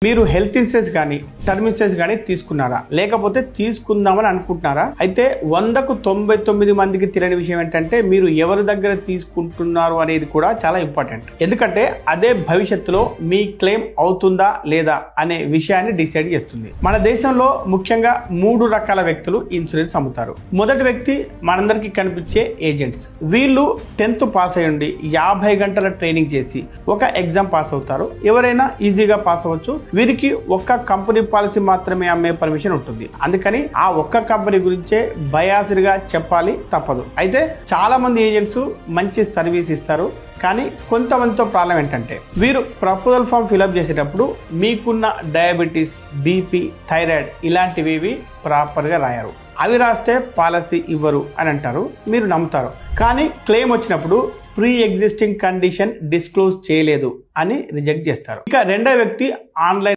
మీరు health insurance కానీ term insurance కానీ తీసుకున్నారా, లేకపోతే తీసుకుందామని అనుకుంటున్నారా? అయితే 100కు 99 మందికి తెలియని విషయం ఏంటంటే మీరు ఎవరి దగ్గర తీసుకుంటున్నారు అనేది కూడా చాలా ఇంపార్టెంట్. ఎందుకంటే అదే భవిష్యత్తులో మీ క్లెయిమ్ అవుతుందా లేదా అనే విషయాన్ని డిసైడ్ చేస్తుంది. మన దేశంలో ముఖ్యంగా 3 రకాల వ్యక్తులు ఇన్సూరెన్స్ అమ్ముతారు. మొదటి వ్యక్తి మనందరికీ కనిపించే ఏజెంట్స్. వీళ్ళు 10th పాస్ అయ్యండి 50 గంటల ట్రైనింగ్ చేసి ఒక ఎగ్జామ్ పాస్ అవుతారు. ఎవరైనా ఈజీగా పాస్ అవ్వచ్చు. వీరికి ఒక్క కంపెనీ పాలసీ మాత్రమే అమ్మే పర్మిషన్ ఉంటుంది. అందుకని ఆ ఒక్క కంపెనీ గురించే బయాస్డ్ గా చెప్పాలి తప్పదు. అయితే చాలా మంది ఏజెంట్స్ మంచి సర్వీస్ ఇస్తారు, కానీ కొంతమందితో ప్రాబ్లం ఏంటంటే వీరు ప్రపోజల్ ఫామ్ ఫిలప్ చేసేటప్పుడు మీకున్న డయాబెటీస్, బీపీ, థైరాయిడ్ ఇలాంటివి ప్రాపర్గా రాయరు. అవి రాస్తే పాలసీ ఇవ్వరు అని అంటారు. మీరు నమ్ముతారు. కానీ క్లెయిమ్ వచ్చినప్పుడు ప్రీ ఎగ్జిస్టింగ్ కండిషన్ డిస్క్లోజ్ చేయలేదు అని రిజెక్ట్ చేస్తారు. ఇక రెండో వ్యక్తి ఆన్లైన్